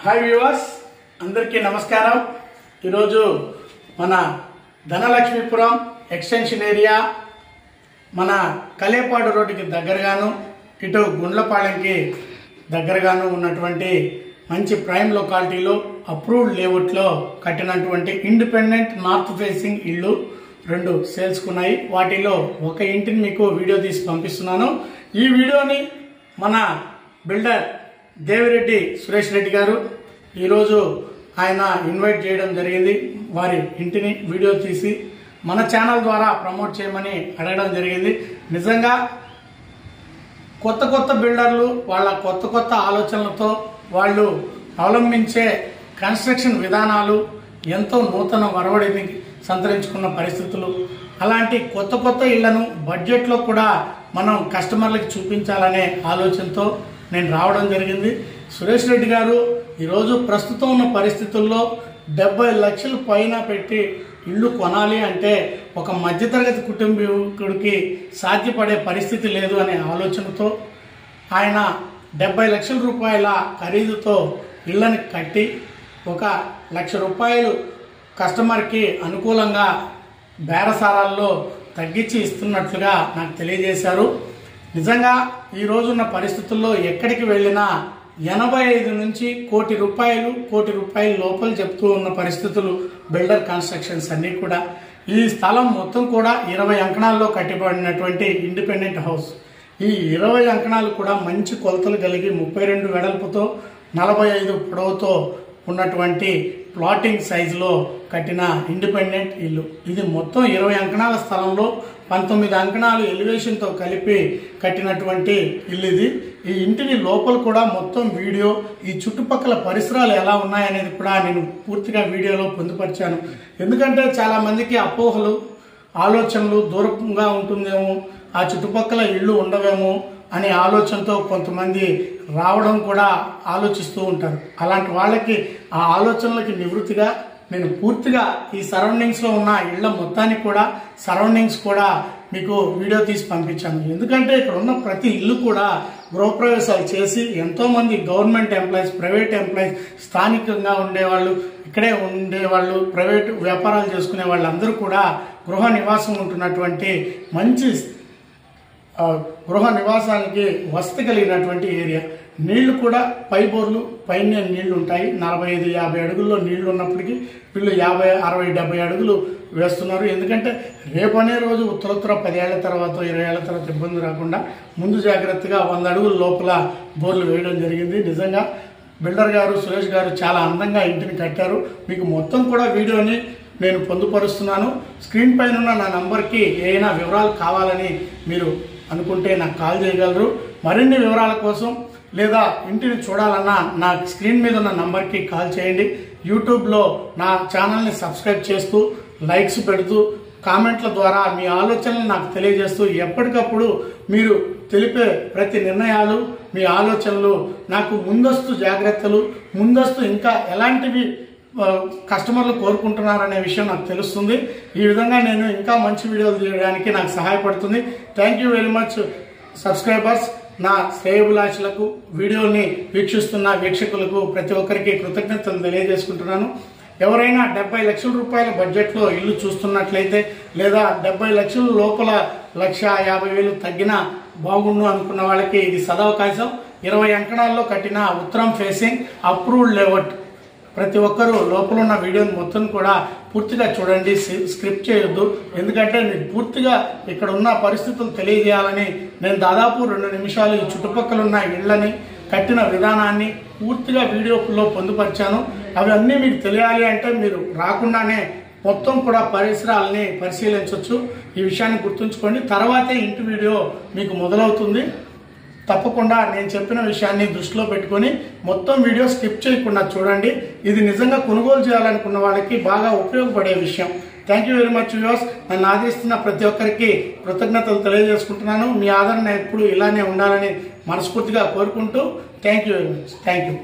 Hi viewers, అందరికీ నమస్కారం. ఈరోజు మన ధనలక్ష్మీపురం ఎక్స్టెన్షన్ ఏరియా మన కలేపాడు రోడ్డుకి దగ్గరగాను ఇటు గుండ్లపాలెంకి దగ్గరగాను ఉన్నటువంటి మంచి ప్రైమ్ లొకాలిటీలో అప్రూవ్డ్ లేఅవుట్లో కట్టినటువంటి ఇండిపెండెంట్ నార్త్ ఫేసింగ్ ఇళ్ళు రెండు సేల్స్కున్నాయి. వాటిలో ఒక ఇంటిని మీకు వీడియో తీసి పంపిస్తున్నాను. ఈ వీడియోని మన బిల్డర్ దేవిరెడ్డి సురేష్ రెడ్డి గారు ఈరోజు ఆయన ఇన్వైట్ చేయడం జరిగింది. వారి ఇంటిని వీడియో తీసి మన ఛానల్ ద్వారా ప్రమోట్ చేయమని అడగడం జరిగింది. నిజంగా కొత్త బిల్డర్లు వాళ్ళ కొత్త ఆలోచనలతో వాళ్ళు అవలంబించే కన్స్ట్రక్షన్ విధానాలు ఎంతో నూతన వరవడిని సంతరించుకున్న పరిస్థితులు, అలాంటి కొత్త ఇళ్లను బడ్జెట్లో కూడా మనం కస్టమర్లకు చూపించాలనే ఆలోచనతో నేను రావడం జరిగింది. సురేష్ రెడ్డి గారు ఈరోజు ప్రస్తుతం ఉన్న పరిస్థితుల్లో 70 లక్షల పైన పెట్టి ఇల్లు కొనాలి అంటే ఒక మధ్యతరగతి కుటుంబీకుడికి సాధ్యపడే పరిస్థితి లేదు అనే ఆలోచనతో ఆయన 70 లక్షల రూపాయల ఖరీదుతో ఇళ్ళని కట్టి 1 లక్ష రూపాయలు కస్టమర్కి అనుకూలంగా బేరసారాల్లో తగ్గించి ఇస్తున్నట్లుగా నాకు తెలియజేశారు. నిజంగా ఈ రోజున్న పరిస్థితుల్లో ఎక్కడికి వెళ్ళినా 85 నుంచి కోటి రూపాయల లోపల చెప్తూ ఉన్న పరిస్థితులు బిల్డర్ కన్స్ట్రక్షన్స్ అన్నీ కూడా. ఈ స్థలం మొత్తం కూడా 20 అంకణాల్లో కట్టిబడినటువంటి ఇండిపెండెంట్ హౌస్. ఈ 20 అంకణాలు కూడా మంచి కొలతలు కలిగి 32 వెడల్పుతో 45 పొడవుతో ఉన్నటువంటి ప్లాటింగ్ సైజులో కట్టిన ఇండిపెండెంట్ ఇల్లు. ఇది మొత్తం 20 అంకణాల స్థలంలో 19 అంకణాలు ఎలివేషన్తో కలిపి కట్టినటువంటి ఇల్లు ఇది. ఈ ఇంటిని లోపల కూడా మొత్తం వీడియో, ఈ చుట్టుపక్కల పరిసరాలు ఎలా ఉన్నాయనేది కూడా నేను పూర్తిగా వీడియోలో పొందుపరిచాను. ఎందుకంటే చాలా మందికి అపోహలు, ఆలోచనలు దూరంగా ఉంటుందేమో, ఆ చుట్టుపక్కల ఇళ్ళు ఉండవేమో అనే ఆలోచనతో కొంతమంది రావడం కూడా ఆలోచిస్తూ ఉంటారు. అలాంటి వాళ్ళకి ఆ ఆలోచనలకి నివృత్తిగా నేను పూర్తిగా ఈ సరౌండింగ్స్లో ఉన్న ఇళ్ల మొత్తానికి కూడా సరౌండింగ్స్ కూడా మీకు వీడియో తీసి పంపించాను. ఎందుకంటే ఇక్కడ ఉన్న ప్రతి ఇల్లు కూడా గృహప్రవేశాలు చేసి ఎంతోమంది గవర్నమెంట్ ఎంప్లాయీస్, ప్రైవేట్ ఎంప్లాయీస్, స్థానికంగా ఉండేవాళ్ళు, ఇక్కడే ఉండేవాళ్ళు, ప్రైవేట్ వ్యాపారాలు చేసుకునే వాళ్ళందరూ కూడా గృహ నివాసం ఉంటున్నటువంటి మంచి గృహ నివాసానికి వసతి కలిగినటువంటి ఏరియా. నీళ్లు కూడా పై బోర్లు పైన నీళ్లు ఉంటాయి. 45-50 అడుగుల్లో నీళ్లు ఉన్నప్పటికీ వీళ్ళు 50, 60, 70 అడుగులు వేస్తున్నారు. ఎందుకంటే రేపనే రోజు ఉత్తర 10 ఏళ్ల తర్వాత 20 ఏళ్ల తర్వాత ఇబ్బంది రాకుండా ముందు జాగ్రత్తగా 100 అడుగుల లోపల బోర్లు వేయడం జరిగింది. నిజంగా బిల్డర్ గారు సురేష్ గారు చాలా అందంగా ఇంటిని కట్టారు. మీకు మొత్తం కూడా వీడియోని నేను పొందుపరుస్తున్నాను. స్క్రీన్ పైన ఉన్న నా నంబర్కి ఏదైనా వివరాలు కావాలని మీరు అనుకుంటే నాకు కాల్ చేయగలరు. మరిన్ని వివరాల కోసం లేదా ఇంటిని చూడాలన్నా నా స్క్రీన్ మీద ఉన్న నంబర్కి కాల్ చేయండి. యూట్యూబ్లో నా ఛానల్ని సబ్స్క్రైబ్ చేస్తూ, లైక్స్ పెడుతూ, కామెంట్ల ద్వారా మీ ఆలోచనలు నాకు తెలియజేస్తూ ఎప్పటికప్పుడు మీరు తెలిపే ప్రతి నిర్ణయాలు, మీ ఆలోచనలు నాకు ముందస్తు జాగ్రత్తలు, ముందస్తు ఇంకా ఎలాంటివి కస్టమర్లు కోరుకుంటున్నారనే విషయం నాకు తెలుస్తుంది. ఈ విధంగా నేను ఇంకా మంచి వీడియోలు తీయడానికి నాకు సహాయపడుతుంది. Thank you very much subscribers. నా శ్రేయోభిలాషులకు, వీడియోని వీక్షిస్తున్న వీక్షకులకు ప్రతి ఒక్కరికి కృతజ్ఞతలు తెలియజేసుకుంటున్నాను. ఎవరైనా 70 లక్షల రూపాయల బడ్జెట్లో ఇల్లు చూస్తున్నట్లయితే లేదా 70 లక్షల లోపల 1,50,000 తగ్గిన బాగుండు అనుకున్న వాళ్ళకి ఇది సదవకాశం. 20 అంకణాల్లో కట్టిన ఉత్తరం ఫేసింగ్ అప్రూవ్డ్ లేఅవుట్. ప్రతి ఒక్కరూ లోపల ఉన్న వీడియోని మొత్తం కూడా పూర్తిగా చూడండి, స్క్రిప్ట్ చేయొద్దు. ఎందుకంటే మీకు పూర్తిగా ఇక్కడ ఉన్న పరిస్థితులు తెలియజేయాలని నేను దాదాపు 2 నిమిషాలు ఈ చుట్టుపక్కల ఉన్న ఇళ్లని కట్టిన విధానాన్ని పూర్తిగా వీడియోలో పొందుపరిచాను. అవన్నీ మీకు తెలియాలి అంటే మీరు రాకుండానే మొత్తం కూడా పరిసరాలని పరిశీలించవచ్చు. ఈ విషయాన్ని గుర్తుంచుకోండి. తర్వాతే ఇంటి వీడియో మీకు మొదలవుతుంది. తప్పకుండా నేను చెప్పిన విషయాన్ని దృష్టిలో పెట్టుకొని మొత్తం వీడియో స్కిప్ చేయకుండా చూడండి. ఇది నిజంగా కొనుగోలు చేయాలనుకున్న వాళ్ళకి బాగా ఉపయోగపడే విషయం. Thank you very much viewers. నన్ను ఆదరిస్తున్న ప్రతి ఒక్కరికి కృతజ్ఞతలు తెలియజేసుకుంటున్నాను. మీ ఆదరణ ఎప్పుడు ఇలానే ఉండాలని మనస్ఫూర్తిగా కోరుకుంటూ thank you very much. Thank you.